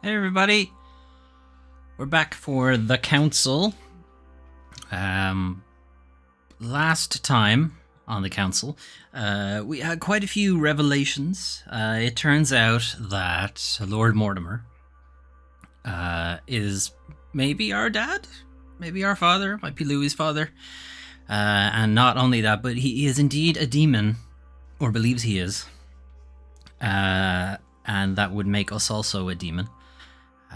Hey everybody, we're back for the council. Last time on the council, we had quite a few revelations. It turns out that Lord Mortimer is maybe our dad, maybe our father, might be Louis's father. And not only that, but he is indeed a demon, or believes he is. And that would make us also a demon.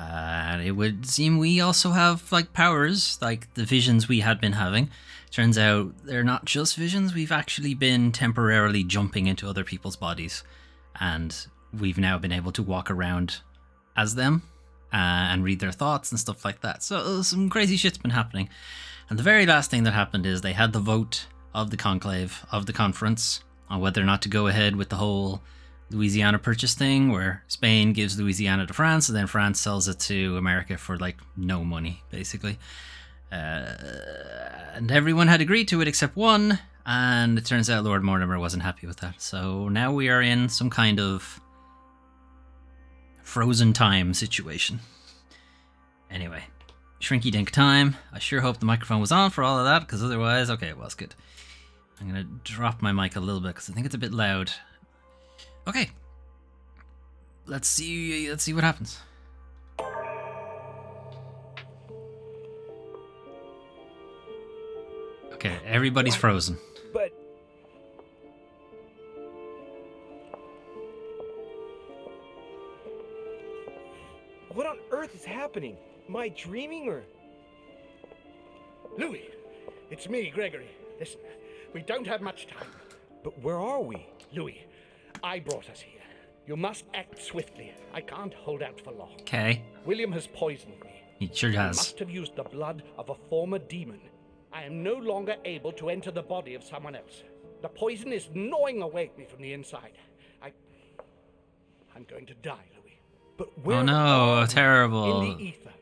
And it would seem we also have like powers, like the visions we had been having. Turns out they're not just visions, we've actually been temporarily jumping into other people's bodies. And we've now been able to walk around as them and read their thoughts and stuff like that. So some crazy shit's been happening. And the very last thing that happened is they had the vote of the conclave, of the conference, on whether or not to go ahead with the whole Louisiana purchase thing, where Spain gives Louisiana to France and then France sells it to America for like no money, basically. And everyone had agreed to it except one, and it turns out Lord Mortimer wasn't happy with that. So now we are in some kind of frozen time situation. Anyway, shrinky dink time. I sure hope the microphone was on for all of that, because otherwise, okay, it was good. I'm gonna drop my mic a little bit because I think it's a bit loud. Okay, let's see what happens. Okay, everybody's frozen. But what on earth is happening? Am I dreaming or? Louis, it's me, Gregory. Listen, we don't have much time. But where are we? Louis, I brought us here. You must act swiftly. I can't hold out for long. Okay. William has poisoned me. He sure He has. must have used the blood of a former demon. I am no longer able to enter the body of someone else. The poison is gnawing away at me from the inside. I'm going to die, Louis. But where? Oh no, terrible. In the ether.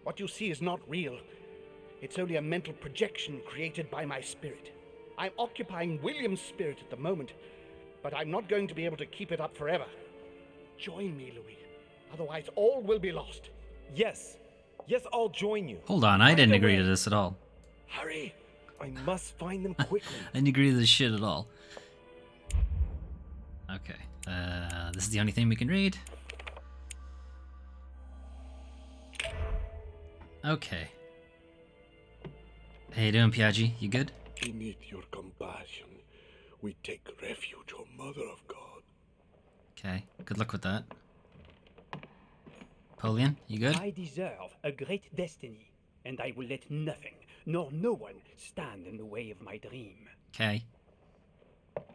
What you see is not real. It's only a mental projection created by my spirit. I'm occupying William's spirit at the moment, but I'm not going to be able to keep it up forever. Join me, Louis. Otherwise, all will be lost. Yes, I'll join you. Hold on, I didn't agree to this at all. Hurry! I must find them quickly. I didn't agree to this shit at all. Okay, this is the only thing we can read. Okay. How you doing, Piaggi? You good? Beneath your compassion, we take refuge, O Mother of God. Okay, good luck with that. Polian, you good? I deserve a great destiny, and I will let nothing, nor no one, stand in the way of my dream. Okay. What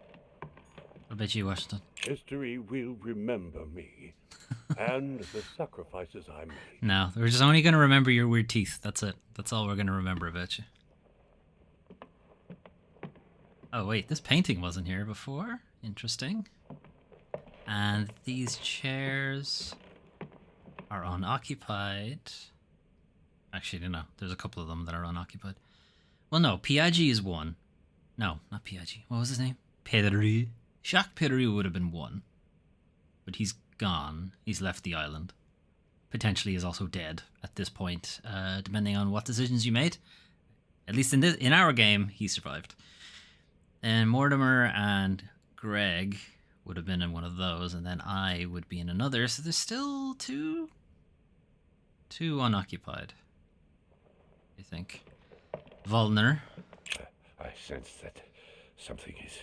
about you, Washington? History will remember me and the sacrifices I made. No, we're just only going to remember your weird teeth. That's it. That's all we're going to remember about you. Oh, wait, this painting wasn't here before. Interesting. And these chairs are unoccupied. Actually, no, there's a couple of them that are unoccupied. Well, no, Piaggi is one. No, not Piaggi. What was his name? Pedri. Jacques Pedri would have been one. But he's gone. He's left the island. Potentially is also dead at this point, depending on what decisions you made. At least in our game, he survived. And Mortimer and Greg would have been in one of those, and then I would be in another. So there's still two unoccupied, I think. Volner. I sense that something is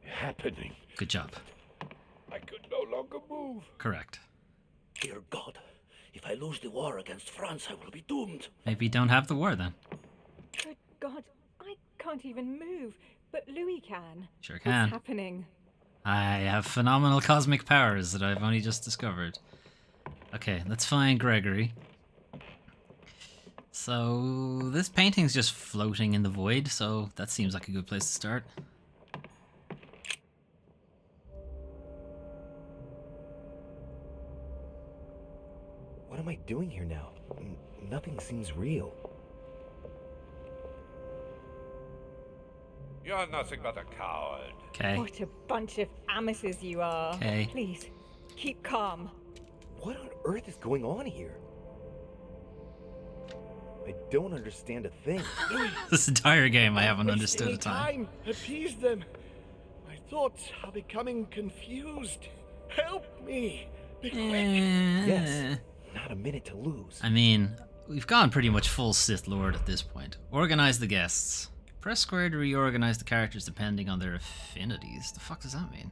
happening. Good job. I could no longer move. Correct. Dear God, if I lose the war against France, I will be doomed. Maybe don't have the war then. Good God, I can't even move, but Louis can. Sure can. What's happening? I have phenomenal cosmic powers that I've only just discovered. Okay, let's find Gregory. So, this painting's just floating in the void, so that seems like a good place to start. What am I doing here now? Nothing seems real. You're nothing but a coward. Okay. What a bunch of amateurs you are. Okay. Please, keep calm. What on earth is going on here? I don't understand a thing. This entire game I haven't Waste understood any a time. Appease them. My thoughts are becoming confused. Help me. Be quick. Yes, not a minute to lose. I mean, we've gone pretty much full Sith Lord at this point. Organize the guests. Press square to reorganize the characters depending on their affinities. The fuck does that mean?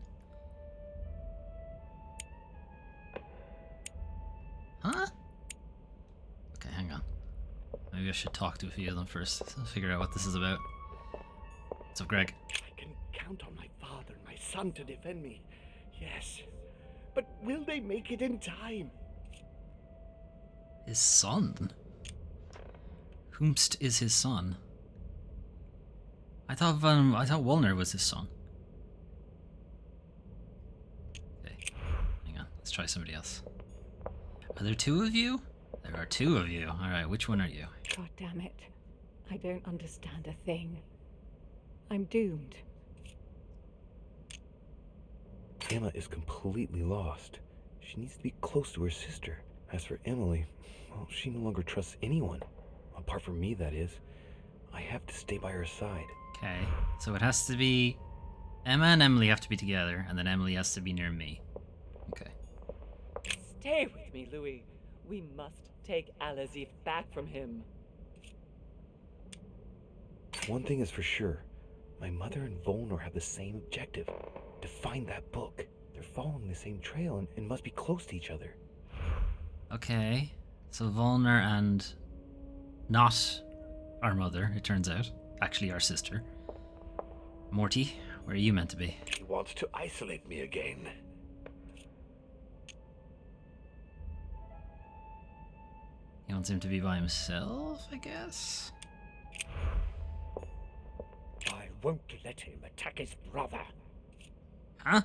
Huh? Okay, hang on. Maybe I should talk to a few of them first. Figure out what this is about. What's up, Greg? I can count on my father and my son to defend me. Yes. But will they make it in time? His son? Whomst is his son? I thought Wolner was his son. Okay, hang on. Let's try somebody else. Are there two of you? There are two of you. All right, which one are you? God damn it. I don't understand a thing. I'm doomed. Emma is completely lost. She needs to be close to her sister. As for Emily, well, she no longer trusts anyone. Apart from me, that is. I have to stay by her side. Okay, so it has to be Emma and Emily have to be together, and then Emily has to be near me. Okay. Stay with me, Louis. We must take Alazif back from him. One thing is for sure. My mother and Volnor have the same objective. To find that book. They're following the same trail and must be close to each other. Okay, so Volner and not our mother, it turns out. Actually, our sister. Morty, where are you meant to be? He wants to isolate me again. He wants him to be by himself, I guess? I won't let him attack his brother. Huh?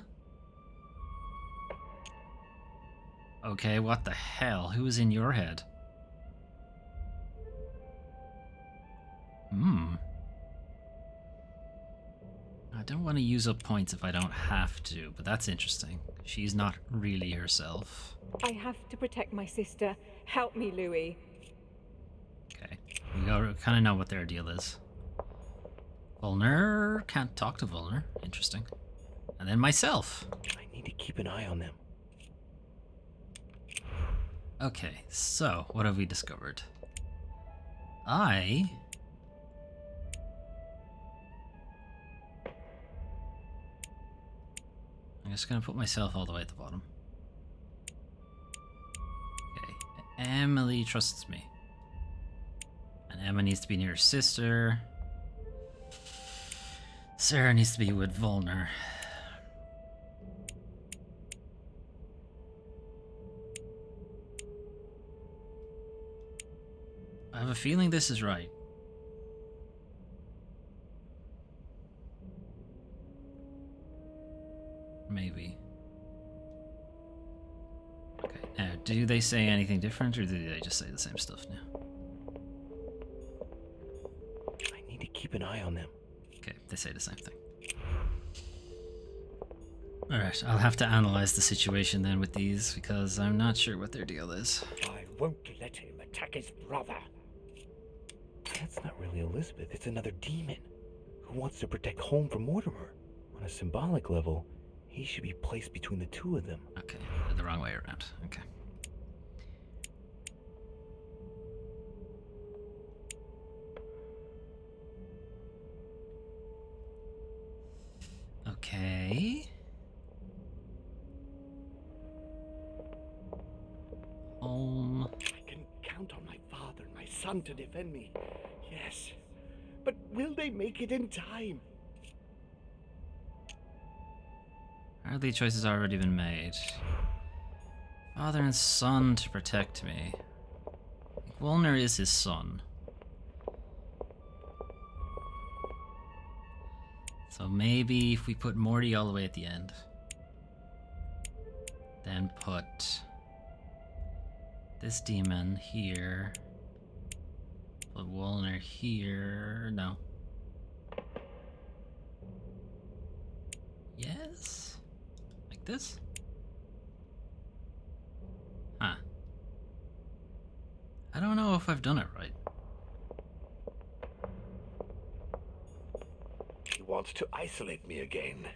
Okay, what the hell? Who was in your head? I don't want to use up points if I don't have to, but that's interesting. She's not really herself. I have to protect my sister. Help me, Louis. Okay, we kind of know what their deal is. Volner can't talk to Volner. Interesting. And then myself. I need to keep an eye on them. Okay, so what have we discovered? I'm just gonna put myself all the way at the bottom. Okay, Emily trusts me. And Emma needs to be near her sister. Sarah needs to be with Volner. I have a feeling this is right. Maybe. Okay, now, do they say anything different, or do they just say the same stuff now? I need to keep an eye on them. Okay, they say the same thing. Alright, I'll have to analyze the situation then with these, because I'm not sure what their deal is. I won't let him attack his brother. That's not really Elizabeth, it's another demon who wants to protect home from Mortimer. On a symbolic level, he should be placed between the two of them. Okay, the wrong way around. Okay. Okay. I can count on my father and my son to defend me. Yes. But will they make it in time? Apparently choices have already been made. Father and son to protect me. Wolner is his son. So maybe if we put Morty all the way at the end. Then put this demon here. Put Wolner here. No. Yes? Like this? Huh. I don't know if I've done it right. She wants to isolate me again.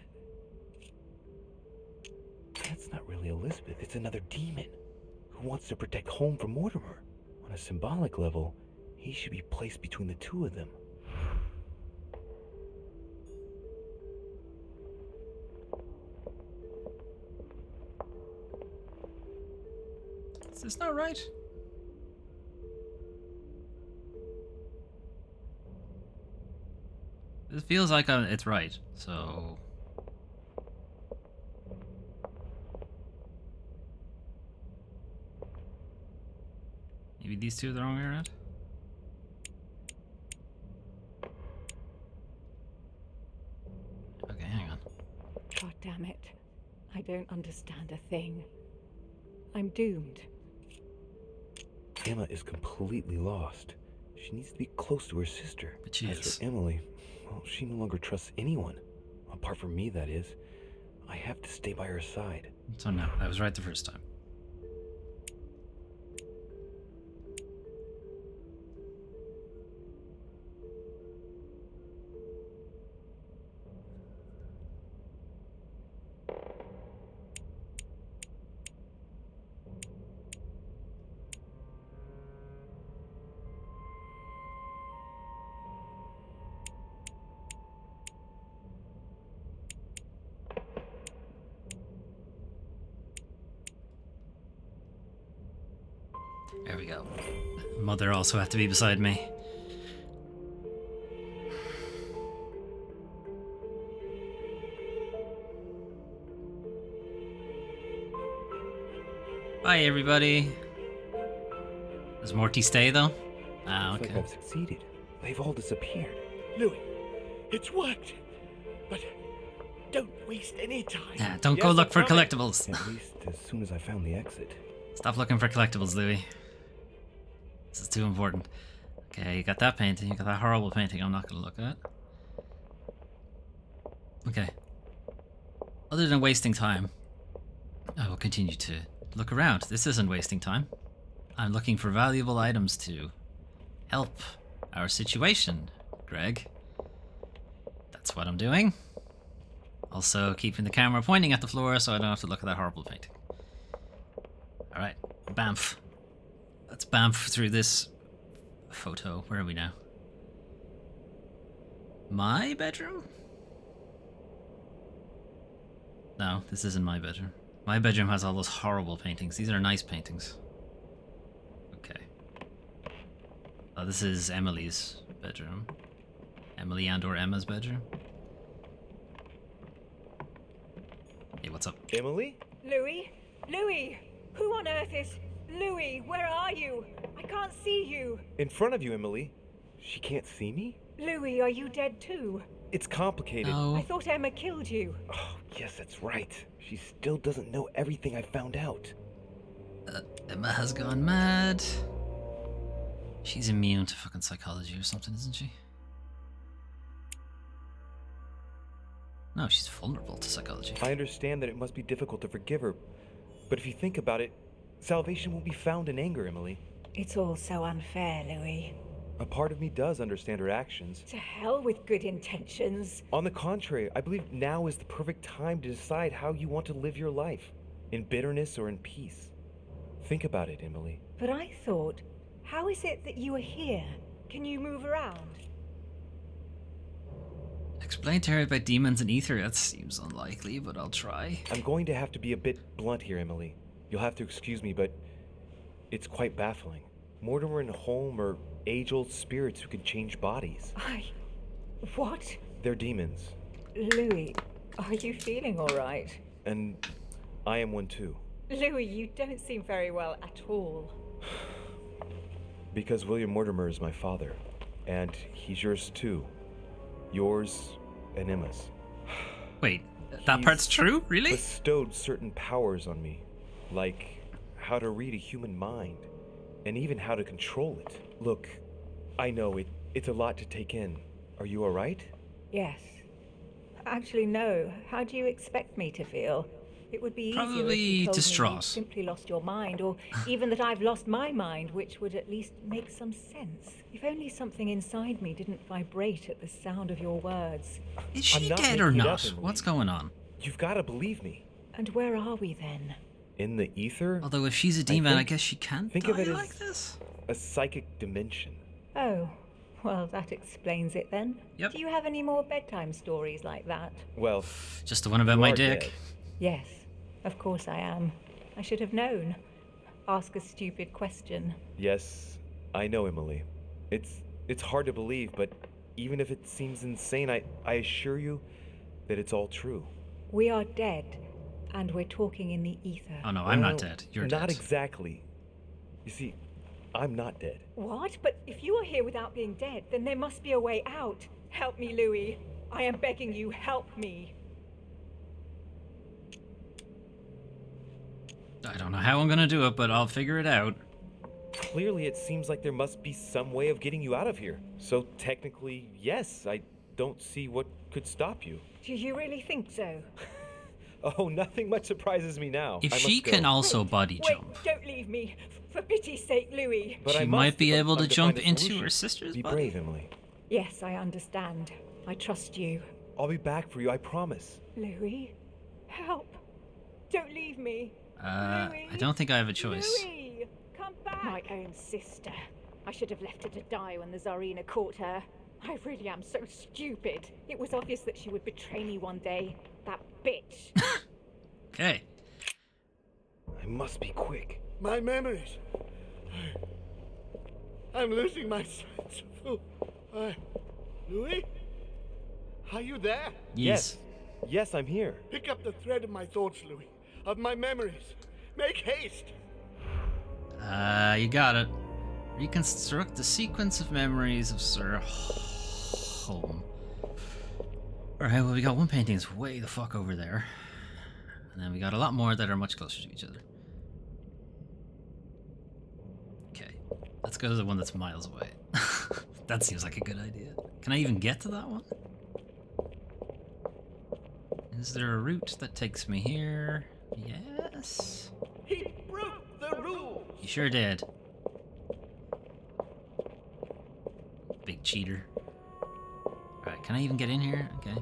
That's not really Elizabeth, it's another demon who wants to protect home from Mortimer. On a symbolic level, he should be placed between the two of them. Is this not right? It feels like it's right, so... Maybe these two are the wrong way around? Okay, hang on. God damn it. I don't understand a thing. I'm doomed. Emma is completely lost. She needs to be close to her sister. But she As is. for Emily, well, she no longer trusts anyone. Apart from me, that is. I have to stay by her side. So no, I was right the first time. There we go. Mother also had to be beside me. Bye, everybody. Does Morty stay, though? Ah, Looks okay. like I've succeeded. They've all disappeared. Louis, it's worked. But don't waste any time. Yeah, don't go Yes, look for I'm coming. collectibles. At least as soon as I found the exit. Stop looking for collectibles, Louis. This is too important. Okay, you got that painting, you got that horrible painting I'm not going to look at. Okay. Other than wasting time, I will continue to look around. This isn't wasting time. I'm looking for valuable items to help our situation, Greg. That's what I'm doing. Also, keeping the camera pointing at the floor so I don't have to look at that horrible painting. Alright, bamf. Let's bamf through this photo. Where are we now? My bedroom? No, this isn't my bedroom. My bedroom has all those horrible paintings. These are nice paintings. Okay. Oh, this is Emily's bedroom. Emily and/or Emma's bedroom. Hey, what's up? Emily? Louis? Louis! Who on earth is... Louis, where are you? I can't see you. In front of you, Emily. She can't see me? Louis, are you dead too? It's complicated. No. I thought Emma killed you. Oh, yes, that's right. She still doesn't know everything I found out. Emma has gone mad. She's immune to fucking psychology or something, isn't she? No, she's vulnerable to psychology. I understand that it must be difficult to forgive her, but if you think about it, salvation will be found in anger, Emily. It's all so unfair, Louis. A part of me does understand her actions. To hell with good intentions. On the contrary, I believe now is the perfect time to decide how you want to live your life, in bitterness or in peace. Think about it, Emily. But I thought, how is it that you are here? Can you move around? Explain to her about demons and ether. That seems unlikely, but I'll try. I'm going to have to be a bit blunt here, Emily. You'll have to excuse me, but it's quite baffling. Mortimer and Holm are age-old spirits who can change bodies. What? They're demons, Louis, are you feeling all right? and I am one too. Louis, you don't seem very well at all. Because William Mortimer is my father, and he's yours too. Yours and Emma's. Wait, that He's part's true? Really? Bestowed certain powers on me, like how to read a human mind, and even how to control it. Look, I know it's a lot to take in. Are you alright? Yes. Actually, no. How do you expect me to feel? It would be easier Probably if you told me distraught. you've simply lost your mind, or even that I've lost my mind, which would at least make some sense. If only something inside me didn't vibrate at the sound of your words. Is she I'm not dead or making it not? up, Emily. What's going on? You've got to believe me. And where are we then? In the ether, Although if she's a demon, I think- guess she can't think die of it as- like this. a psychic dimension. Oh, well, that explains it then. Yep. Do you have any more bedtime stories like that? Well, Just the one about you my are dick. dead. Yes, of course I am. I should have known. Ask a stupid question. Yes, I know, Emily. It's hard to believe, but even if it seems insane, I assure you that it's all true. We are dead, and we're talking in the ether. Oh no, I'm not Well, dead. You're not dead. exactly. You see, I'm not dead. What? But if you are here without being dead, then there must be a way out. Help me, Louis. I am begging you, help me. I don't know how I'm gonna do it, but I'll figure it out. Clearly, it seems like there must be some way of getting you out of here. So technically, yes, I don't see what could stop you. Do you really think so? Oh, nothing much surprises me now. If I she must go. can also body Wait, jump, don't leave me. For pity's sake, Louis. But I she must might be if able to I'm jump find a into solution. her sister's Be body. brave, Emily. Yes, I understand. I trust you. I'll be back for you, I promise. Louis, help. Don't leave me. I don't think I have a choice. Louis, come back. My own sister. I should have left her to die when the Tsarina caught her. I really am so stupid. It was obvious that she would betray me one day. That bitch. Okay. I must be quick. My memories. I'm losing my sense of who. Louis? Are you there? Yes. Yes, I'm here. Pick up the thread of my thoughts, Louis. Of my memories. Make haste. You got it. Reconstruct the sequence of memories of Sir Holm. Alright, well, we got one painting that's way the fuck over there. And then we got a lot more that are much closer to each other. Okay, let's go to the one that's miles away. That seems like a good idea. Can I even get to that one? Is there a route that takes me here? Yes. He broke the rules. You sure did. Big cheater. Alright, can I even get in here? Okay.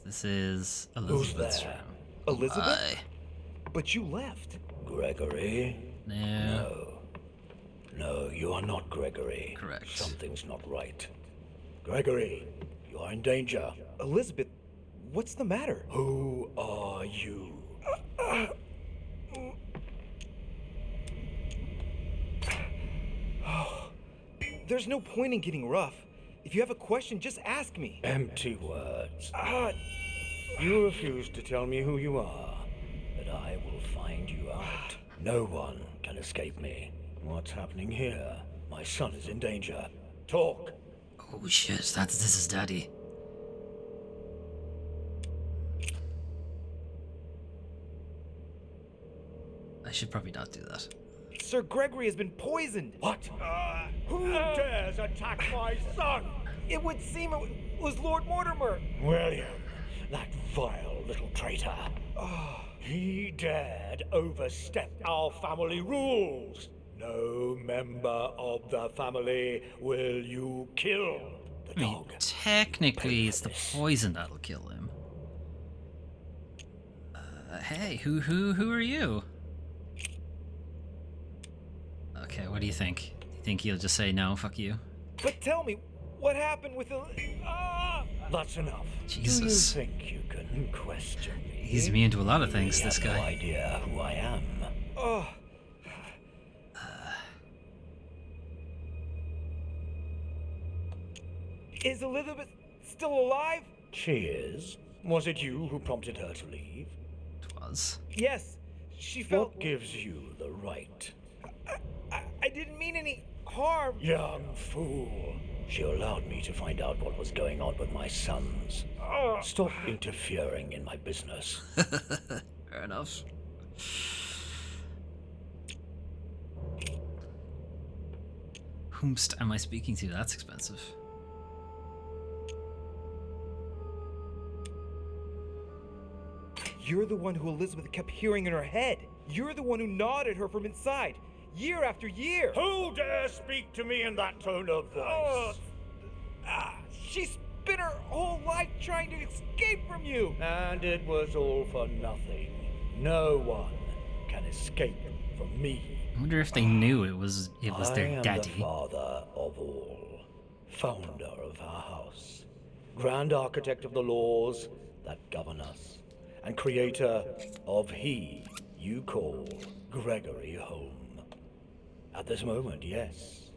This is Elizabeth's room. Elizabeth? Aye. But you left. Gregory? No. No, you are not Gregory. Correct. Something's not right. Gregory, you are in danger. Elizabeth, what's the matter? Who are you? There's no point in getting rough. If you have a question, just ask me. Empty words. You refuse to tell me who you are, but I will find you out. No one can escape me. What's happening here? My son is in danger. Talk. Oh shit, this is Daddy. I should probably not do that. Sir Gregory has been poisoned. What? Who dares attack my son? It would seem it was Lord Mortimer. William, that vile little traitor. He dared overstep our family rules. No member of the family will you kill. The I mean, dog. technically, it's the poison that'll kill him. Hey, who are you? Okay, what do you think? Do you think he'll just say no, fuck you? But tell me, what happened with the... That's enough. Jesus. Do you think you can question me? He's immune to a lot of things, You this have no guy. idea who I am. Is Elizabeth still alive? She is. Was it you who prompted her to leave? Was. Yes. She felt... What gives you the right? I didn't mean any harm. Young fool. She allowed me to find out what was going on with my sons. Stop interfering in my business. Fair enough. Whomst am I speaking to? That's expensive. You're the one who Elizabeth kept hearing in her head. You're the one who gnawed at her from inside, year after year. Who dare speak to me in that tone of voice? She spent her whole life trying to escape from you. And it was all for nothing. No one can escape from me. I wonder if they knew it was their I am daddy. the father of all, founder of our house, grand architect of the laws that govern us, and creator of he you call Gregory home. At this moment, yes,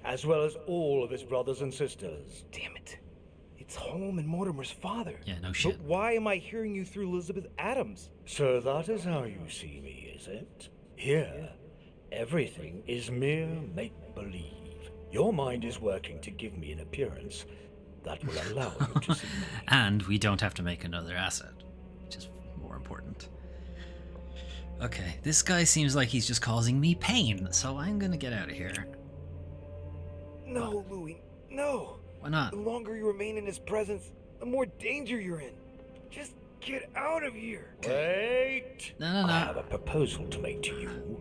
as well as all of his brothers and sisters. Damn it. It's Home and Mortimer's father. Yeah, no shit. But why am I hearing you through Elizabeth Adams? So that is how you see me, is it? Here, everything is mere make-believe. Your mind is working to give me an appearance that will allow you to see me. And we don't have to make another asset, which is more important. Okay, this guy seems like he's just causing me pain, so I'm gonna get out of here. No, Louis, no. Why not? The longer you remain in his presence, the more danger you're in. Just get out of here. Wait! No. I have a proposal to make to you.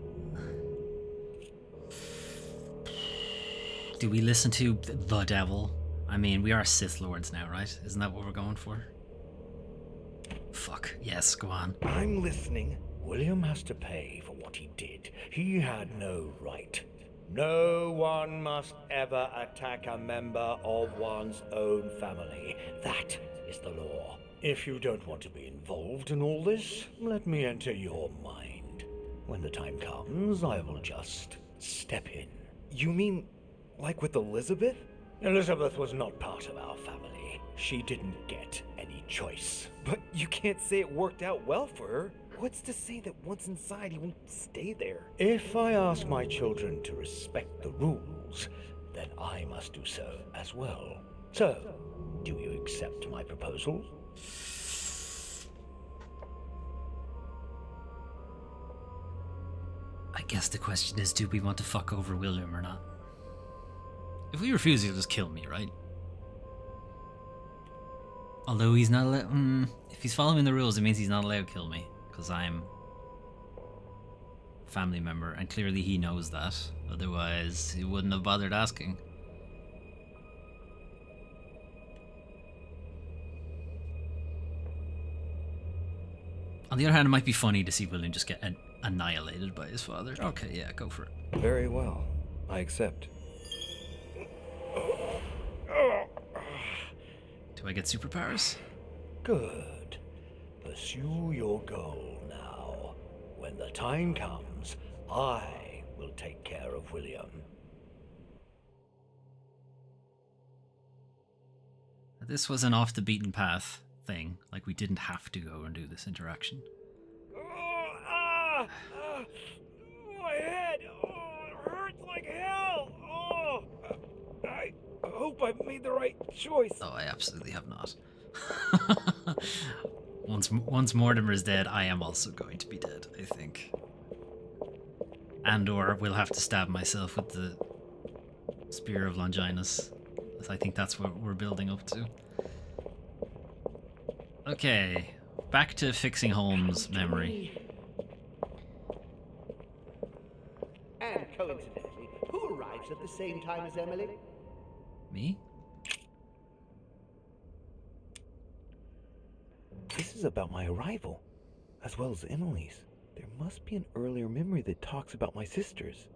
Do we listen to the devil? I mean, we are Sith Lords now, right? Isn't that what we're going for? Fuck. Yes, go on. I'm listening. William has to pay for what he did. He had no right. No one must ever attack a member of one's own family. That is the law. If you don't want to be involved in all this, let me enter your mind. When the time comes, I will just step in. You mean like with Elizabeth? Elizabeth was not part of our family. She didn't get any choice. But you can't say it worked out well for her. What's to say that once inside he won't stay there? If I ask my children to respect the rules, then I must do so as well. So, do you accept my proposal? I guess the question is, do we want to fuck over William or not? If we refuse, he'll just kill me, right? Although he's not allowed... if he's following the rules, it means he's not allowed to kill me. Because I'm a family member, and clearly he knows that. Otherwise, he wouldn't have bothered asking. On the other hand, it might be funny to see William just get annihilated by his father. Okay, yeah, go for it. Very well. I accept. Do I get superpowers? Good. Pursue your goal now. When the time comes, I will take care of William. This was an off the beaten path thing. Like, we didn't have to go and do this interaction. My head! It hurts like hell! I hope I've made the right choice. Oh, I absolutely have not. Once Mortimer's dead, I am also going to be dead, I think. And/or we'll have to stab myself with the Spear of Longinus. I think that's what we're building up to. Okay, back to fixing Holmes' memory. And coincidentally, who arrives at the same time as Emily? Me? This is about my arrival, as well as Emily's. There must be an earlier memory that talks about my sisters.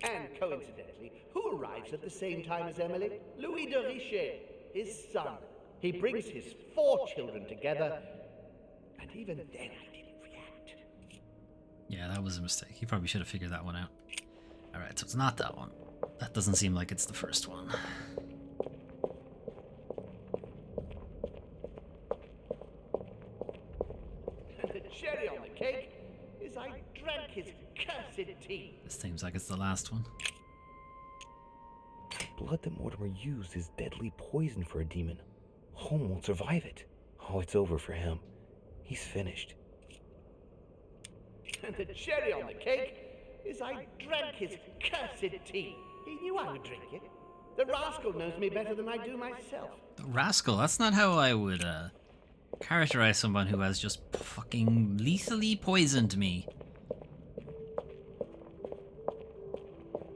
And coincidentally, who arrives at the same time as Emily? Louis de Richet, his son. He brings his 4 children together, and even then I didn't react. Yeah, that was a mistake. You probably should have figured that one out. Alright, so it's not that one. That doesn't seem like it's the first one. And the cherry on the cake is I drank his cursed tea. This seems like it's the last one. The blood that Mortimer used is deadly poison for a demon. Home won't survive it. Oh, it's over for him. He's finished. And the cherry on the cake is I drank his cursed tea. He knew I would drink it. The rascal knows me better than I do myself. The rascal, that's not how I would characterize someone who has just fucking lethally poisoned me.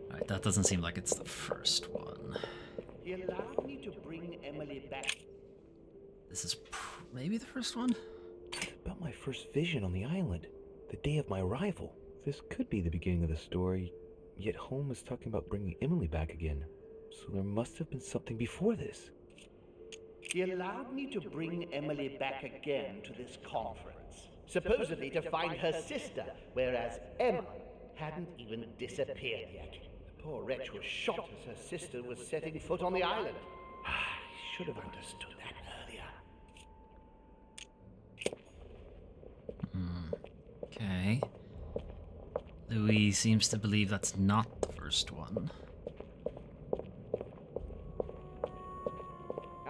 Alright, that doesn't seem like it's the first one. He allowed me to bring Emily back. This is maybe the first one? It's about my first vision on the island, the day of my arrival. This could be the beginning of the story, yet Holmes is talking about bringing Emily back again. So there must have been something before this. He allowed me to bring Emily back again to this conference, supposedly to find her sister, whereas Emma hadn't even disappeared yet. The poor wretch was shot as her sister was setting foot on the island. I should have understood that earlier. Okay. Louis seems to believe that's not the first one.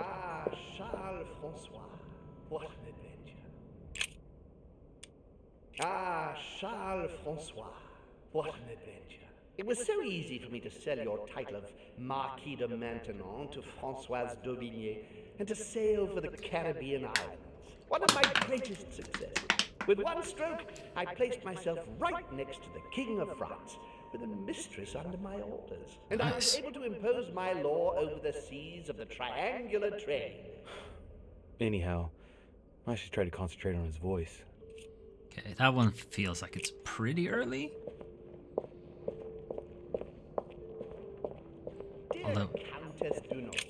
Ah, Charles Francois. What an adventure. Ah, Charles Francois. What an adventure. It was so easy for me to sell your title of Marquis de Maintenon to Françoise d'Aubigné and to sail for the Caribbean islands. One of my greatest successes. With one stroke, I placed myself right next to the King of France, with a mistress under my orders. And I was able to impose my law over the seas of the triangular trade. Anyhow, I should try to concentrate on his voice. Okay, that one feels like it's pretty early. Dear Countess Dunot.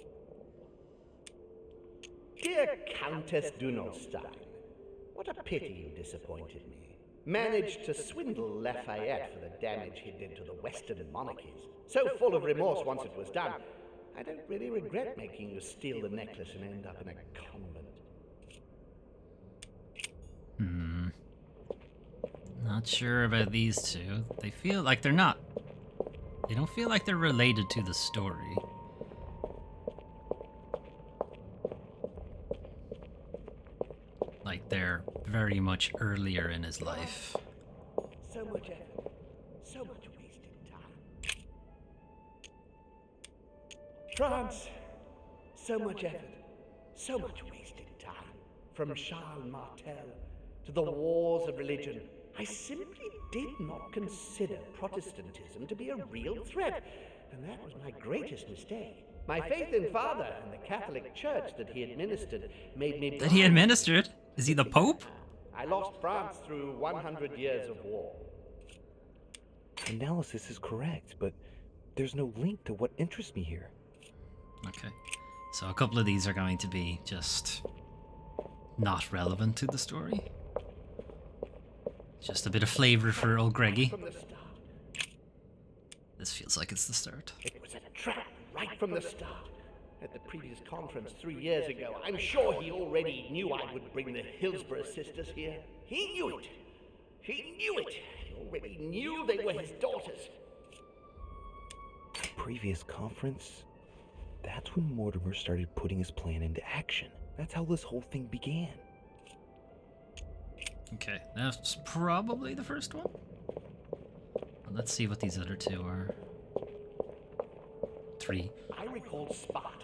Dear Countess Dunotstein, what a pity you disappointed me. Managed to swindle Lafayette for the damage he did to the Western monarchies. So full of remorse once it was done, I don't really regret making you steal the necklace and end up in a convent. Not sure about these two. They feel like they're not. They don't feel like they're related to the story. Like they're very much earlier in his life. So much effort, so much wasted time. France, so much effort, so much wasted time. From Charles Martel to the wars of religion, I simply did not consider Protestantism to be a real threat, and that was my greatest mistake. My faith in Father and the Catholic Church that he administered made me... That he administered? Is he the Pope? I lost France through 100 years of war. Analysis is correct, but there's no link to what interests me here. Okay. So a couple of these are going to be just not relevant to the story. Just a bit of flavor for old Greggy. From the start. This feels like it's the start. It was a trap right from the start. At the previous conference 3 years ago, I'm sure he already knew I would bring the Hillsborough sisters here. He knew it. He knew it. He already knew they were his daughters. Previous conference? That's when Mortimer started putting his plan into action. That's how this whole thing began. Okay, that's probably the first one. Let's see what these other two are. 3. I recall Sparta.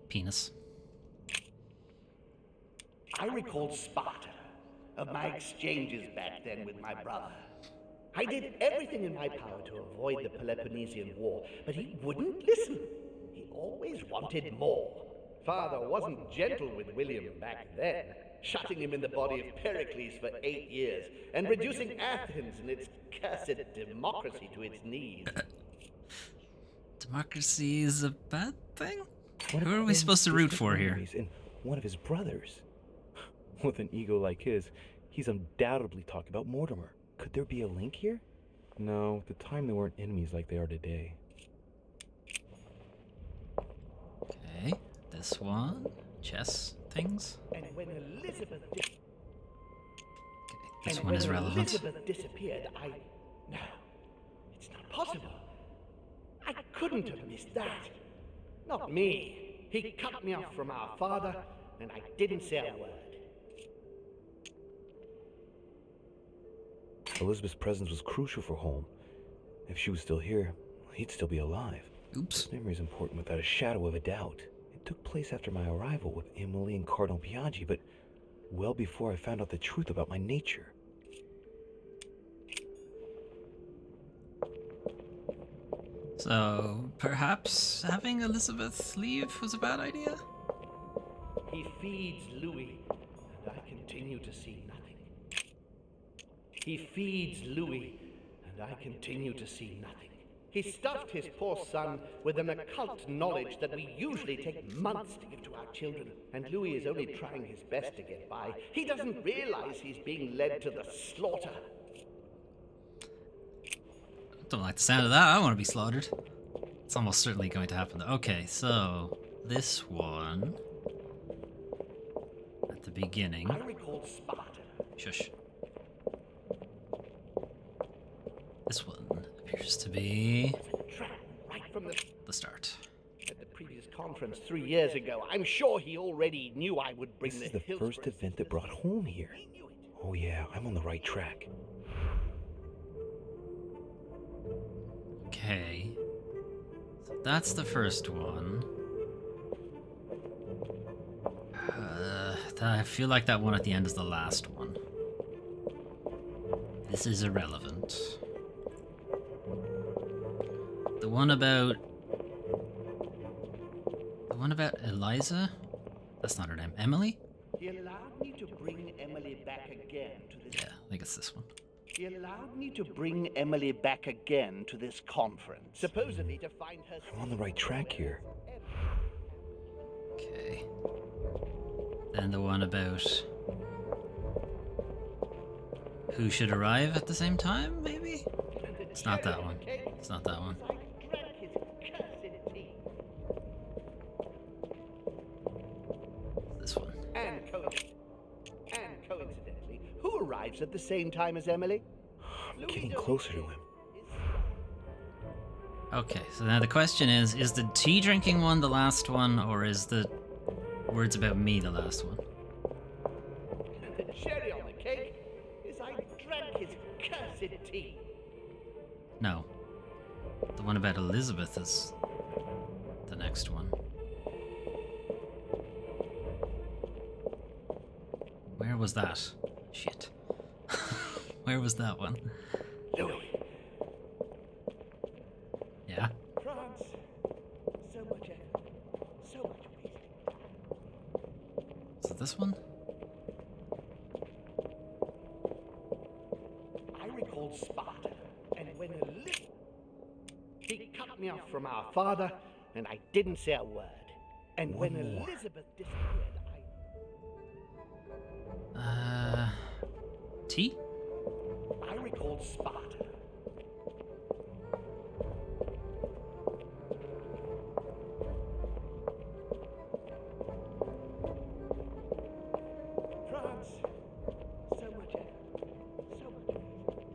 Penis. I recalled Sparta, of my exchanges back then with my brother. I did everything in my power to avoid the Peloponnesian War, but he wouldn't listen. He always wanted more. Father wasn't gentle with William back then, shutting him in the body of Pericles for 8 years, and reducing Athens and its cursed democracy to its knees. Democracy is a bad thing? Who are we supposed to root for here? And one of his brothers. With an ego like his, he's undoubtedly talking about Mortimer. Could there be a link here? No, at the time they weren't enemies like they are today. Okay, this one. Chess things. And when Elizabeth This one is relevant. Elizabeth disappeared, No, it's not possible. I couldn't have missed that. Not me. He cut me off from our father, and I didn't say a word. Elizabeth's presence was crucial for Holmes. If she was still here, he'd still be alive. Oops. This memory is important without a shadow of a doubt. It took place after my arrival with Emily and Cardinal Biaggi, but well before I found out the truth about my nature. So, perhaps having Elizabeth leave was a bad idea? He feeds Louis, and I continue to see nothing. He feeds Louis, and I continue to see nothing. He stuffed his poor son with an occult knowledge that we usually take months to give to our children, and Louis is only trying his best to get by. He doesn't realize he's being led to the slaughter. Don't like the sound of that. I want to be slaughtered. It's almost certainly going to happen. Okay, so this one at the beginning. I recall Sparta. Shush. This one appears to be Right from the start. At the previous conference 3 years ago, I'm sure he already knew I would bring This the is the hills first for his event that sisters. brought home here. Oh yeah, I'm on the right track. Okay. So that's the first one. I feel like that one at the end is the last one. This is irrelevant. The one about Eliza? That's not her name. Emily? He allowed me to bring Emily back again to this. Yeah, I think it's this one. He allowed me to bring Emily back again to this conference, supposedly to find her. I'm on the right track here. Okay. Then the one about who should arrive at the same time, maybe? It's not that one. It's not that one. I drank his cursed tea. This one. And coincidentally, who arrives at the same time as Emily? I'm getting closer to him. Okay, so now the question is the tea drinking one the last one, or is the words about me the last one? And the cherry on the cake is I drank his cursed tea. No. The one about Elizabeth is the next one. Where was that? Shit. Where was that one? Louis. Yeah? France. So much effort. So much wasted. Is it this one? I recalled Sparta, and when Elizabeth... He cut me off from our father, and I didn't say a word. And when One more. Elizabeth disappeared, Tea? I recalled Sparta. France. So much effort. So much wasted.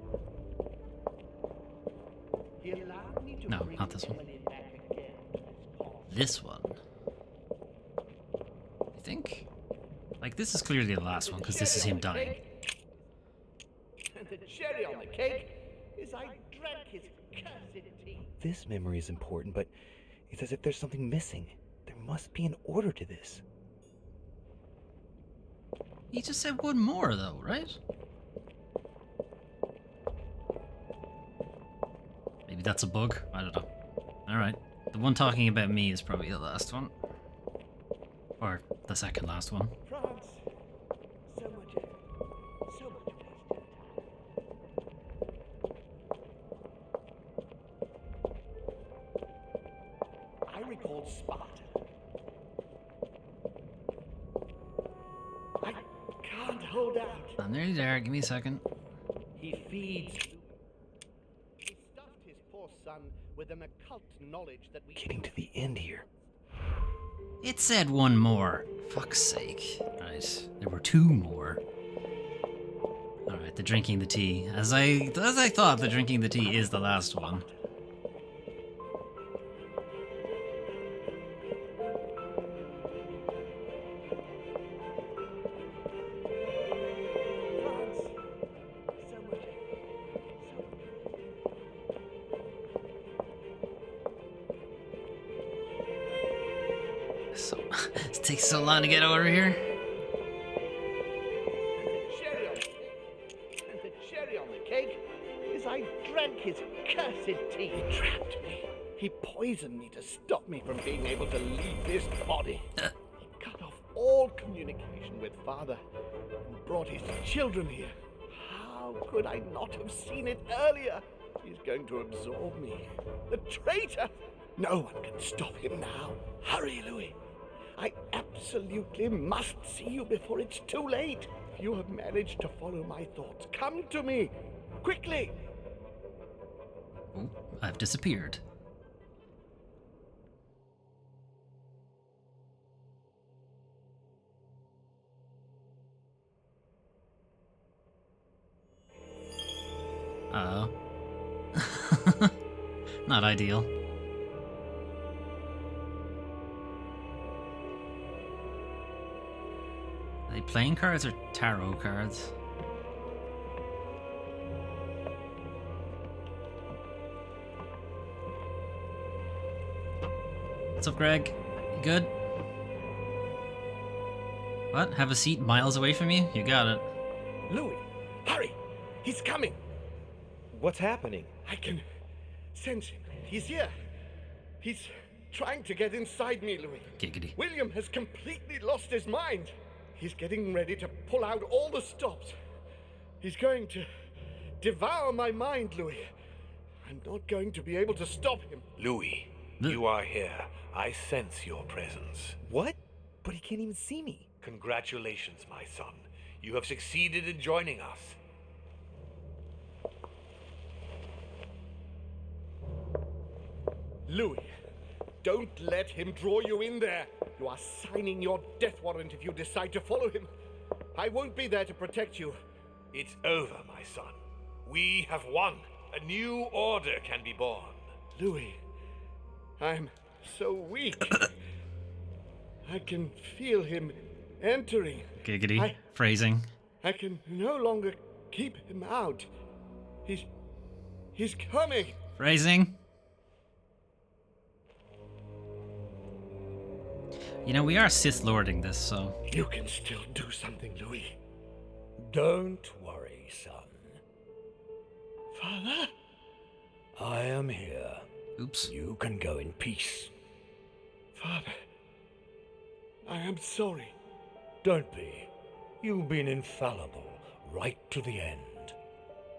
He allowed me to No, bring not this one. Emily back again to this cause. This one. You think? Like, this is clearly the last one, because this is him dying. And the cherry on the cake is I drank his cursed tea. This memory is important, but it's as if there's something missing. There must be an order to this. He just said one more, though, right? Maybe that's a bug. I don't know. Alright. The one talking about me is probably the last one. Or the second last one. France. So much effort. So much wasted time. I recalled Sparta. I can't hold out. I'm nearly there. Give me a second. He feeds. He stuffed his poor son with an occult knowledge that we. Getting to the end here. It said one more. Fuck's sake. Right. There were two more. Alright, the drinking the tea. As I thought, the drinking the tea is the last one. France. So much effort. So much. So it takes so long to get over here. And the cherry on the cake is I drank his cursed tea. He trapped me. He poisoned me to stop me from being able to leave this body. He cut off all communication with Father and brought his children here. How could I not have seen it earlier? He's going to absorb me. The traitor! No one can stop him now. Hurry, Louis. I absolutely must see you before it's too late. If you have managed to follow my thoughts, come to me. Quickly! Oh, I've disappeared. Uh-oh. Not ideal. Are they playing cards or tarot cards? What's up, Greg? You good? What? Have a seat miles away from you? You got it. Louis, hurry! He's coming! What's happening? I can sense him. He's here. He's trying to get inside me, Louis. Giggity. William has completely lost his mind. He's getting ready to pull out all the stops. He's going to devour my mind, Louis. I'm not going to be able to stop him. Louis, you are here. I sense your presence. What? But he can't even see me. Congratulations, my son. You have succeeded in joining us. Louis, don't let him draw you in there. You are signing your death warrant if you decide to follow him. I won't be there to protect you. It's over, my son. We have won. A new order can be born. Louis, I'm so weak. I can feel him entering. Giggity. Phrasing. I can no longer keep him out. He's coming. Phrasing. You know, we are Sith Lording this, so... You can still do something, Louis. Don't worry, son. Father? I am here. Oops. You can go in peace. Father, I am sorry. Don't be. You've been infallible, right to the end.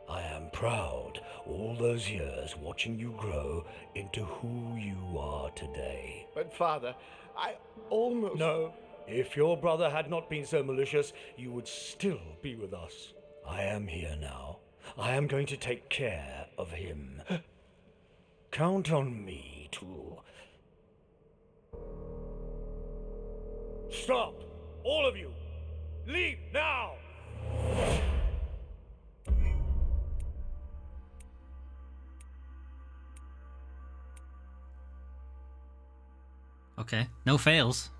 I am proud, all those years watching you grow into who you are today. But Father, I almost... No, if your brother had not been so malicious, you would still be with us. I am here now. I am going to take care of him. Count on me to... Stop! All of you! Leave now! Okay. No fails.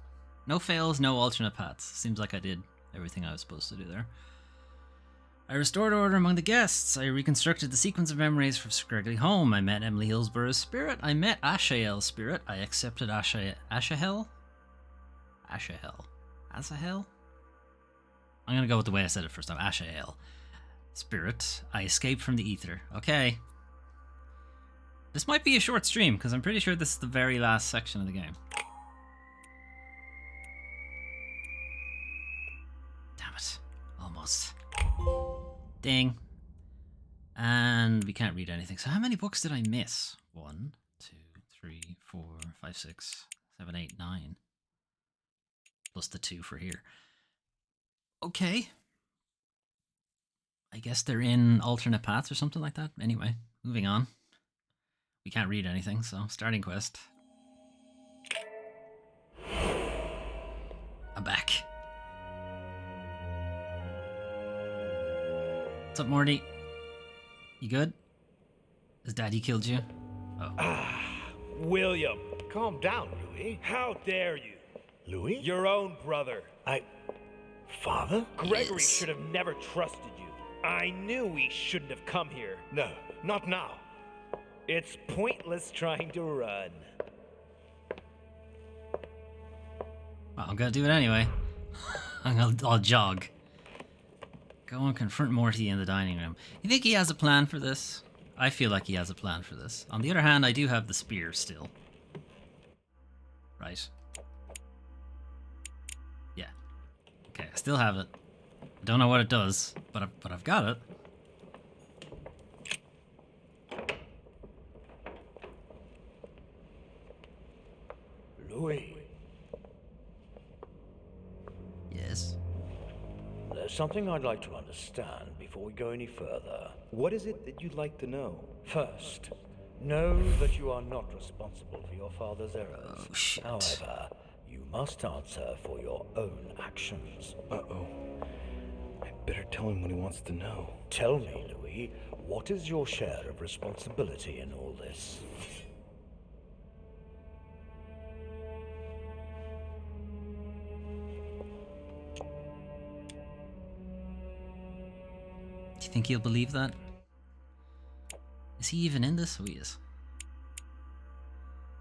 No fails, no alternate paths. Seems like I did everything I was supposed to do there. I restored order among the guests. I reconstructed the sequence of memories from Scraggly Home. I met Emily Hillsborough's spirit. I met Ashael's spirit. I accepted Asahel? Asahel? Asahel? I'm gonna go with the way I said it first time. Ashael. Spirit. I escaped from the ether. Okay. This might be a short stream, because I'm pretty sure this is the very last section of the game. Damn it. Almost. Ding. And we can't read anything. So how many books did I miss? 1, 2, 3, 4, 5, 6, 7, 8, 9. Plus the 2 for here. Okay. I guess they're in alternate paths or something like that. Anyway, moving on. We can't read anything, so starting quest. I'm back. What's up, Morty? You good? Has Daddy killed you? Oh. William, Calm down, Louis. how dare you? Louis? Your own brother. Father? Gregory Yes. should have never trusted you. I knew we shouldn't have come here. No, not now. It's pointless trying to run. I'm gonna do it anyway. I'll jog. Go and confront Morty in the dining room. You think he has a plan for this? I feel like he has a plan for this. On the other hand, I do have the spear still. Right. Yeah. Okay, I still have it. I don't know what it does, but I've got it. Louis, Yes. there's something I'd like to understand before we go any further. What is it that you'd like to know? First, know that you are not responsible for your father's errors. Oh, shit. However, you must answer for your own actions. Uh-oh. I better tell him what he wants to know. Tell me, Louis, what is your share of responsibility in all this? Do you think he'll believe that? Is he even in this? Oh, he is.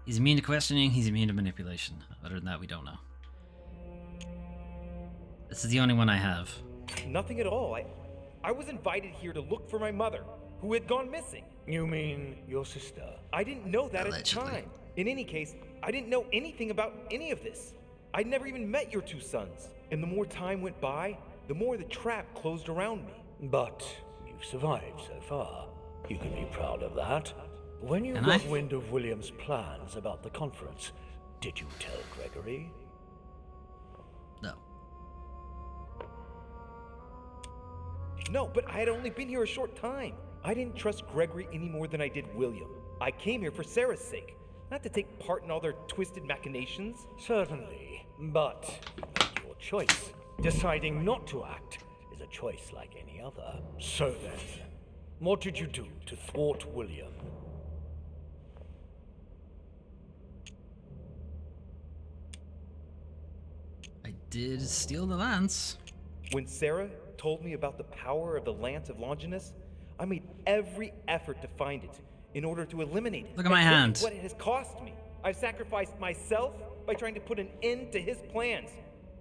He's immune to questioning, he's immune to manipulation. Other than that, we don't know. This is the only one I have. Nothing at all. I was invited here to look for my mother, who had gone missing. You mean your sister? I didn't know that Allegedly. at the time. In any case, I didn't know anything about any of this. I'd never even met your two sons. And the more time went by, the more the trap closed around me. But you've survived so far. You can be proud of that. When you Can got I? wind of William's plans about the conference, did you tell Gregory? No. No, but I had only been here a short time. I didn't trust Gregory any more than I did William. I came here for Sarah's sake, not to take part in all their twisted machinations. Certainly, but you made your choice. Deciding not to act is a choice like any other. So then, what did you do to thwart William? I did steal the lance. When Sarah told me about the power of the Lance of Longinus, I made every effort to find it in order to eliminate it. Look at my And look hand. what it has cost me. I've sacrificed myself by trying to put an end to his plans.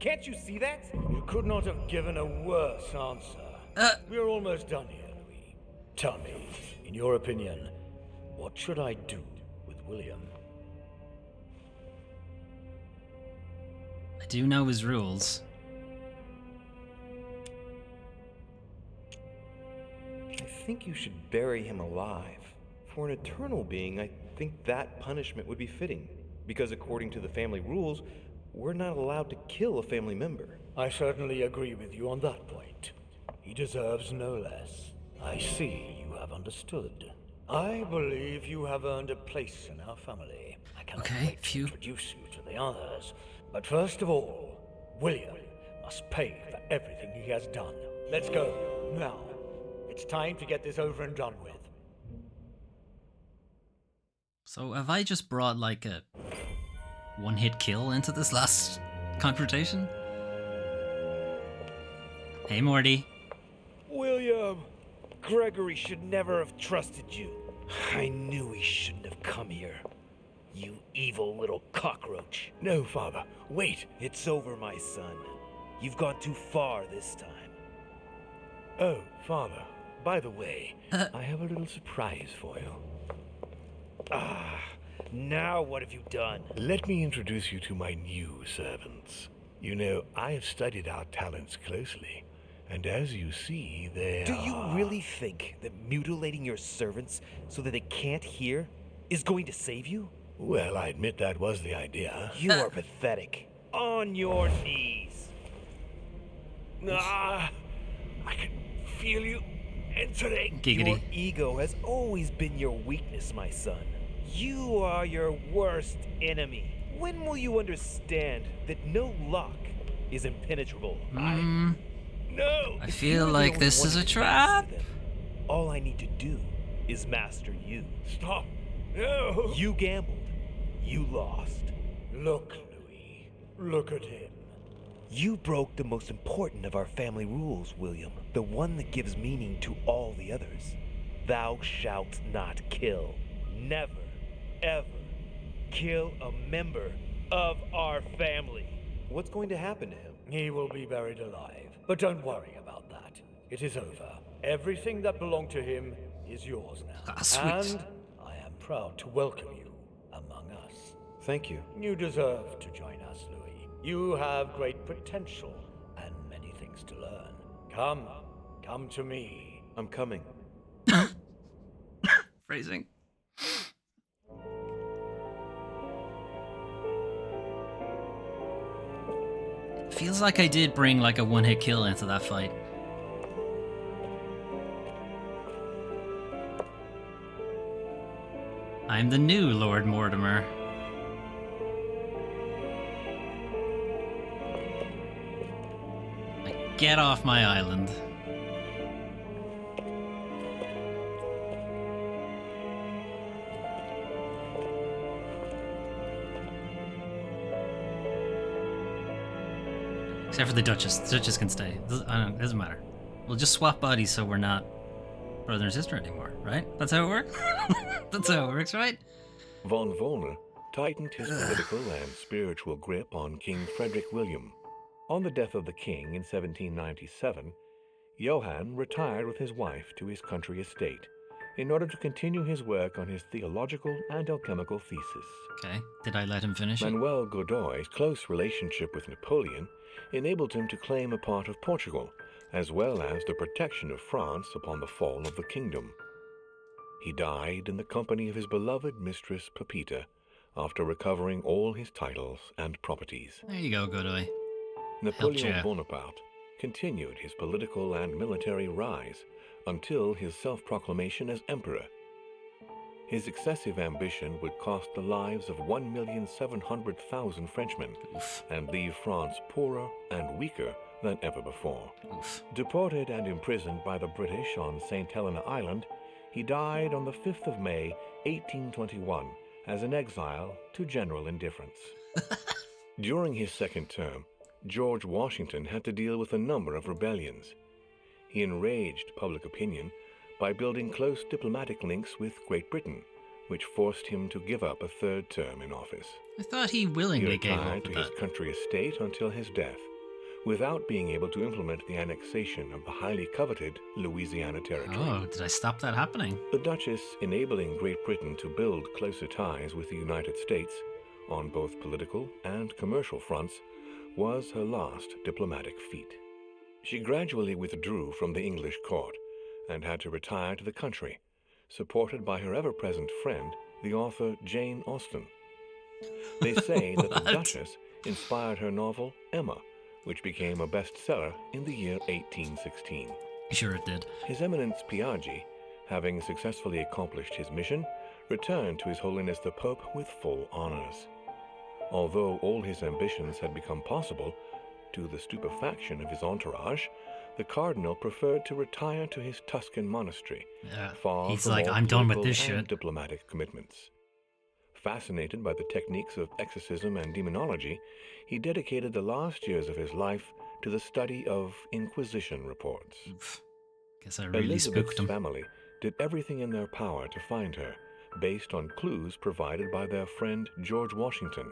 Can't you see that? You could not have given a worse answer. We're almost done here, Louis. Tell me, in your opinion, what should I do with William? I do know his rules. I think you should bury him alive. For an eternal being, I think that punishment would be fitting. Because according to the family rules, we're not allowed to kill a family member. I certainly agree with you on that point. He deserves no less. I see you have understood. I believe you have earned a place in our family. I cannot Okay, wait to phew. introduce you to the others. But first of all, William must pay for everything he has done. Let's go, now. It's time to get this over and done with. So have I just brought like a one-hit kill into this last confrontation? Hey, Morty. William! Gregory should never have trusted you. I knew he shouldn't have come here. You evil little cockroach. No, Father, wait. It's over, my son. You've gone too far this time. Oh, Father, by the way, I have a little surprise for you. Now what have you done? Let me introduce you to my new servants. You know, I have studied our talents closely, and as you see, they Do you really think that mutilating your servants so that they can't hear is going to save you? Well, I admit that was the idea. You are pathetic. On your knees. I can feel you entering. Giggity. Your ego has always been your weakness, my son. You are your worst enemy. When will you understand that no lock is impenetrable? No! I If feel you're the like only this one is who a can trap. master them, all I need to do is master you. Stop! No! You gambled. You lost. Look, Louis. Look at him. You broke the most important of our family rules, William. The one that gives meaning to all the others. Thou shalt not kill. Never, ever kill a member of our family. What's going to happen to him? He will be buried alive, but don't worry about that. It is over. Everything that belonged to him is yours now. Ah, sweet. And I am proud to welcome you among us. Thank you. You deserve to join us, Louis. You have great potential and many things to learn. Come to me. I'm coming. Phrasing. Feels like I did bring like a one-hit kill into that fight. I'm the new Lord Mortimer. Like, get off my island. Except for the Duchess. The Duchess can stay. Doesn't matter. We'll just swap bodies so we're not brother and sister anymore, right? That's how it works? That's how it works, right? Von Wollner tightened his political and spiritual grip on King Frederick William. On the death of the king in 1797, Johann retired with his wife to his country estate in order to continue his work on his theological and alchemical thesis. Okay, did I let him finish it? Manuel Godoy's close relationship with Napoleon enabled him to claim a part of Portugal, as well as the protection of France upon the fall of the kingdom. He died in the company of his beloved mistress Pepita after recovering all his titles and properties. There you go, Godoy. Napoleon Bonaparte continued his political and military rise until his self-proclamation as emperor. His excessive ambition would cost the lives of 1,700,000 Frenchmen and leave France poorer and weaker than ever before. Deported and imprisoned by the British on St. Helena Island, he died on the 5th of May, 1821, as an exile to general indifference. During his second term, George Washington had to deal with a number of rebellions. He enraged public opinion by building close diplomatic links with Great Britain, which forced him to give up a third term in office. I thought he willingly gave up retired to his country estate until his death, without being able to implement the annexation of the highly coveted Louisiana Territory. Oh, did I stop that happening? The Duchess enabling Great Britain to build closer ties with the United States on both political and commercial fronts was her last diplomatic feat. She gradually withdrew from the English court and had to retire to the country, supported by her ever-present friend, the author Jane Austen. They say that the Duchess inspired her novel Emma, which became a bestseller in the year 1816. Sure it did. His Eminence Piaggi, having successfully accomplished his mission, returned to His Holiness the Pope with full honors. Although all his ambitions had become possible, to the stupefaction of his entourage, the cardinal preferred to retire to his Tuscan monastery, far he's from like, all I'm done with this political and shit. diplomatic commitments. Fascinated by the techniques of exorcism and demonology, he dedicated the last years of his life to the study of Inquisition reports. Guess I really Elizabeth's spooked him. family did everything in their power to find her, based on clues provided by their friend George Washington.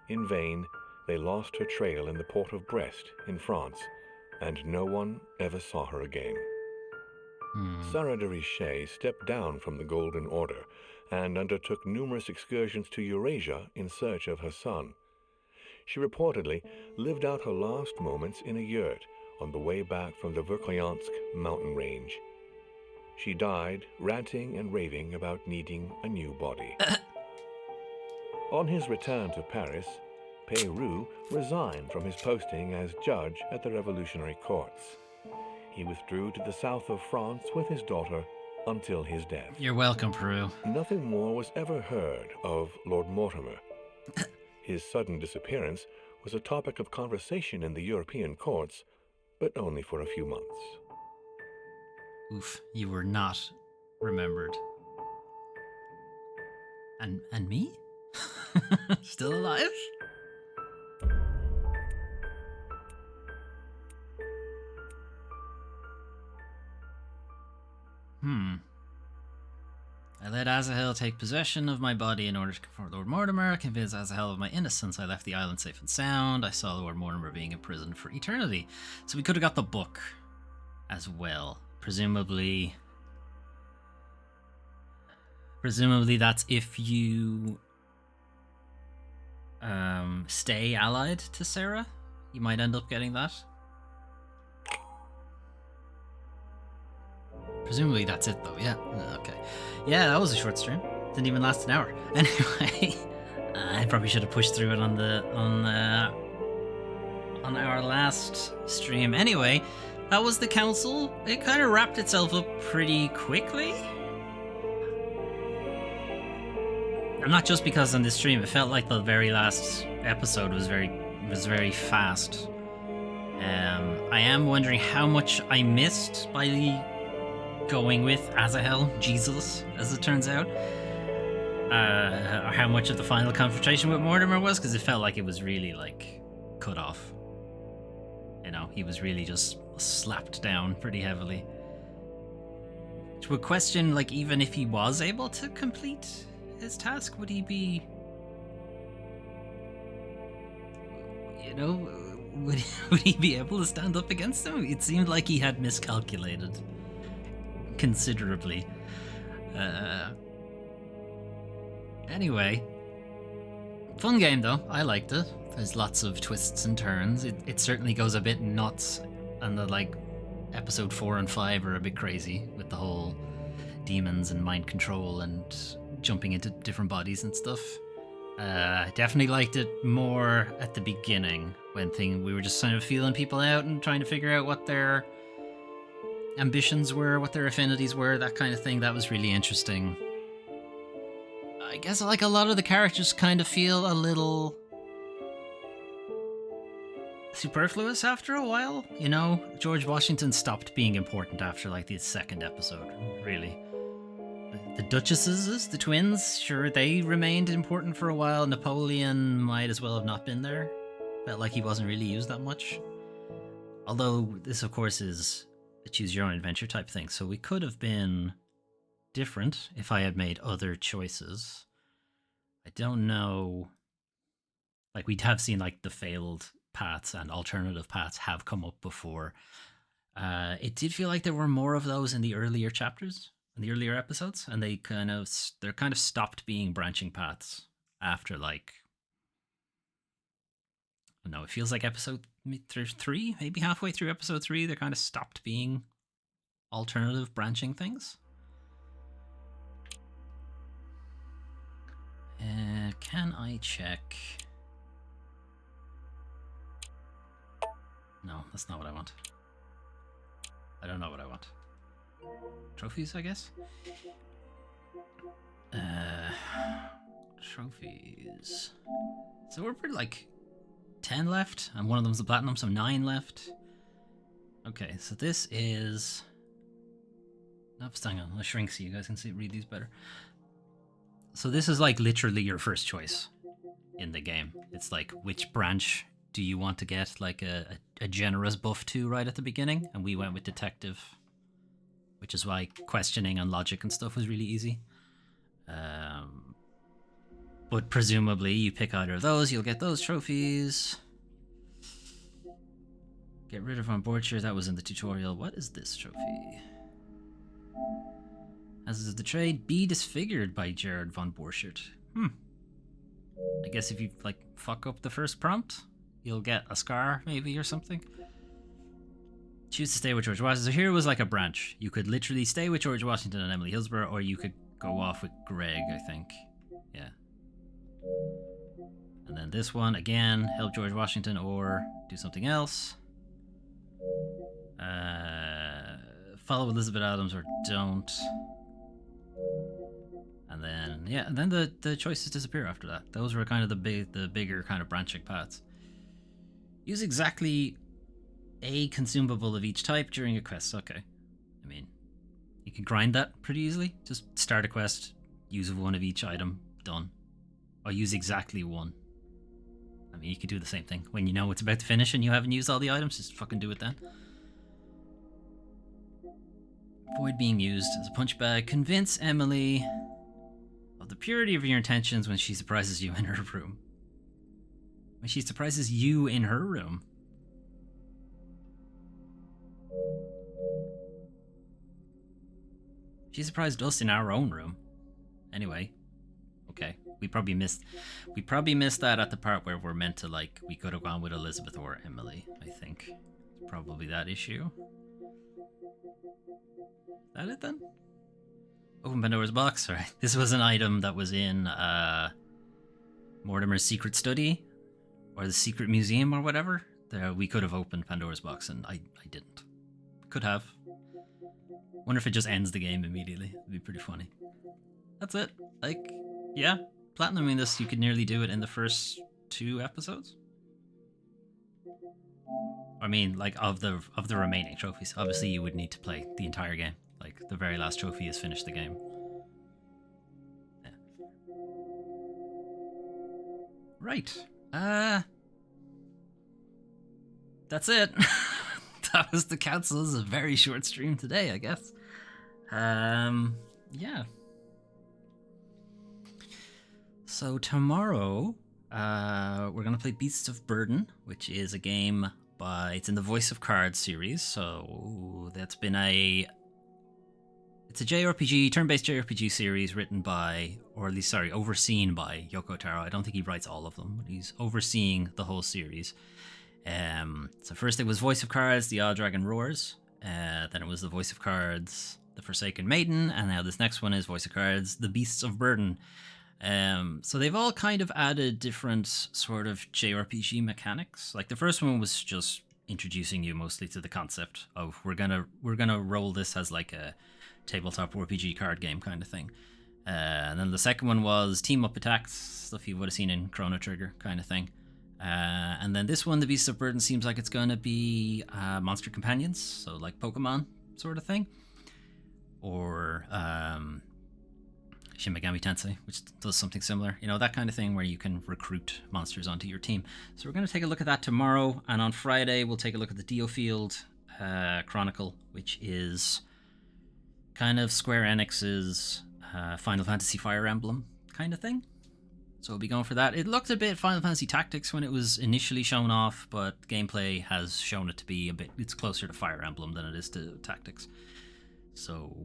In vain, they lost her trail in the port of Brest in France, and no one ever saw her again. Sarah de Richet stepped down from the Golden Order and undertook numerous excursions to Eurasia in search of her son. She reportedly lived out her last moments in a yurt on the way back from the Verkhoyansk mountain range. She died ranting and raving about needing a new body. On his return to Paris, Peyroux resigned from his posting as judge at the revolutionary courts. He withdrew to the south of France with his daughter until his death. You're welcome, Peru. Nothing more was ever heard of Lord Mortimer. His sudden disappearance was a topic of conversation in the European courts, but only for a few months. Oof, you were not remembered. And me? Still alive? I let Azahel take possession of my body in order to confront Lord Mortimer. Convince Azahel of my innocence. I left the island safe and sound. I saw Lord Mortimer being imprisoned for eternity. So we could have got the book as well. Presumably that's if you stay allied to Sarah. You might end up getting that. Presumably that's it though, yeah. Okay. Yeah, that was a short stream. Didn't even last an hour. Anyway, I probably should have pushed through it on our last stream. Anyway, that was the council. It kind of wrapped itself up pretty quickly. And not just because on this stream, it felt like the very last episode was very fast. I am wondering how much I missed by going with Azahel, Jesus, as it turns out. Or how much of the final confrontation with Mortimer was, because it felt like it was really, like, cut off. You know, he was really just slapped down pretty heavily. Which would question, like, even if he was able to complete his task, would he be... You know, would he be able to stand up against him? It seemed like he had miscalculated considerably. Anyway, fun game though. I liked it. There's lots of twists and turns. It certainly goes a bit nuts, and the like episode 4 and 5 are a bit crazy with the whole demons and mind control and jumping into different bodies and stuff. I definitely liked it more at the beginning when we were just kind of feeling people out and trying to figure out what their ambitions were, what their affinities were, that kind of thing. That was really interesting. I guess like a lot of the characters kind of feel a little superfluous after a while. You know, George Washington stopped being important after like the second episode, really. The Duchesses, the twins, sure, they remained important for a while. Napoleon might as well have not been there. Felt like he wasn't really used that much. Although this, of course, is a choose-your-own-adventure type thing, so we could have been different if I had made other choices. I don't know. Like, we'd have seen, like, the failed paths and alternative paths have come up before. It did feel like there were more of those in the earlier chapters, in the earlier episodes, and they're kind of stopped being branching paths after, like, I don't know, it feels like episode 3, maybe halfway through episode 3, they kind of stopped being alternative branching things. Can I check? No, that's not what I want. I don't know what I want. Trophies, I guess? Trophies. So we're pretty like 10 left, and one of them's the platinum, so 9 left. Okay, so this is... Oops, hang on, I'll shrink so you guys can read these better. So this is like literally your first choice in the game. It's like, which branch do you want to get like a generous buff to right at the beginning? And we went with detective, which is why questioning and logic and stuff was really easy. But presumably you pick either of those, you'll get those trophies. Get rid of Von Borcher, that was in the tutorial. What is this trophy? As is the trade, be disfigured by Jared Von Borchert. I guess if you like fuck up the first prompt, you'll get a scar maybe or something. Choose to stay with George Washington. So here was like a branch. You could literally stay with George Washington and Emily Hillsborough, or you could go off with Greg, I think. Yeah. And then this one, again, help George Washington or do something else. Follow Elizabeth Adams or don't. And then, yeah, and then the choices disappear after that. Those were kind of the bigger kind of branching paths. Use exactly a consumable of each type during a quest. Okay. I mean, you can grind that pretty easily. Just start a quest, use one of each item, done. Or use exactly one. I mean, you could do the same thing. When you know it's about to finish and you haven't used all the items, just fucking do it then. Avoid being used as a punch bag. Convince Emily of the purity of your intentions when she surprises you in her room. When she surprises you in her room. She surprised us in our own room. Anyway, okay. We probably missed that at the part where we're meant to, like, we could have gone with Elizabeth or Emily, I think. Probably that issue. Is that it then? Open Pandora's box. Alright. This was an item that was in Mortimer's secret study or the secret museum or whatever. There, we could have opened Pandora's box and I didn't. Could have. Wonder if it just ends the game immediately. It'd be pretty funny. That's it. Like, yeah. Platinuming this, you could nearly do it in the first 2 episodes. I mean, like, of the remaining trophies. Obviously, you would need to play the entire game. Like, the very last trophy is finish the game. Yeah. Right. That's it. That was the council. This is a very short stream today, I guess. Yeah. So tomorrow, we're gonna play Beasts of Burden, which is a game it's in the Voice of Cards series. So that's been it's a JRPG, turn-based JRPG series written by, or at least, sorry, overseen by Yoko Taro. I don't think he writes all of them, but he's overseeing the whole series. So first it was Voice of Cards, The Odd Dragon Roars. Then it was the Voice of Cards, The Forsaken Maiden, and now this next one is Voice of Cards, The Beasts of Burden. So they've all kind of added different sort of JRPG mechanics. Like the first one was just introducing you mostly to the concept of we're gonna roll this as like a tabletop RPG card game kind of thing. And then the second one was team up attacks, stuff you would have seen in Chrono Trigger kind of thing. And then this one, The Beasts of Burden, seems like it's gonna be monster companions, so like Pokemon sort of thing, or Shin Megami Tensei, which does something similar, that kind of thing where you can recruit monsters onto your team. So we're going to take a look at that tomorrow, and on Friday we'll take a look at the Diofield Chronicle, which is kind of Square Enix's Final Fantasy Fire Emblem kind of thing. So we'll be going for that. It looked a bit Final Fantasy Tactics when it was initially shown off, but gameplay has shown it to be it's closer to Fire Emblem than it is to Tactics. So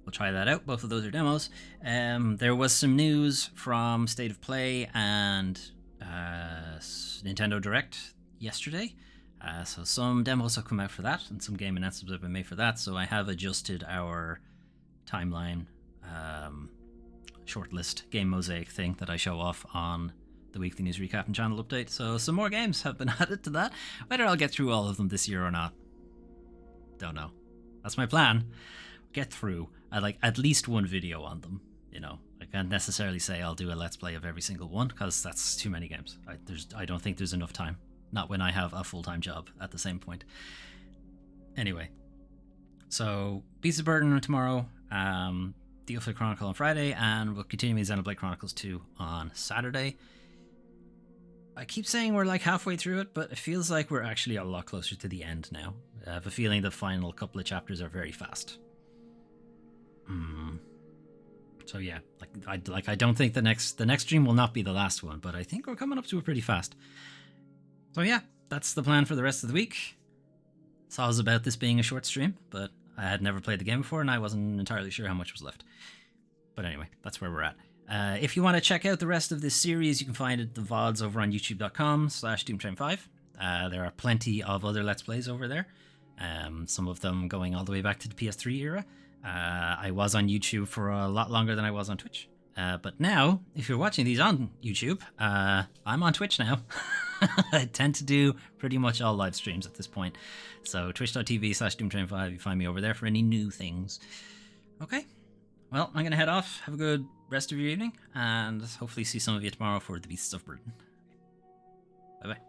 we'll try that out. Both of those are demos. There was some news from State of Play and Nintendo Direct yesterday. So some demos have come out for that, and some game announcements have been made for that. So I have adjusted our timeline shortlist game mosaic thing that I show off on the weekly news recap and channel update. So some more games have been added to that. Whether I'll get through all of them this year or not, don't know. That's my plan. Get through at least one video on them. I can't necessarily say I'll do a let's play of every single one because that's too many games. I don't think there's enough time. Not when I have a full-time job at the same point. Anyway, so Beasts of Burden tomorrow, The Ultimate Chronicle on Friday, and we'll continue with Xenoblade Chronicles 2 on Saturday. I keep saying we're like halfway through it, but it feels like we're actually a lot closer to the end now. I have a feeling the final couple of chapters are very fast. So yeah, I don't think the next stream will not be the last one, but I think we're coming up to it pretty fast. So yeah, that's the plan for the rest of the week. Saw was about this being a short stream, but I had never played the game before and I wasn't entirely sure how much was left. But anyway, that's where we're at. If you want to check out the rest of this series, you can find it the VODs over on youtube.com/DoomTrain5. There are plenty of other Let's Plays over there. Some of them going all the way back to the PS3 era. I was on YouTube for a lot longer than I was on Twitch. But now, if you're watching these on YouTube, I'm on Twitch now. I tend to do pretty much all live streams at this point. So twitch.tv/DoomTrain5, you find me over there for any new things. Okay, well, I'm going to head off. Have a good rest of your evening, and hopefully see some of you tomorrow for the Beasts of Burden. Bye-bye.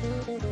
Bye.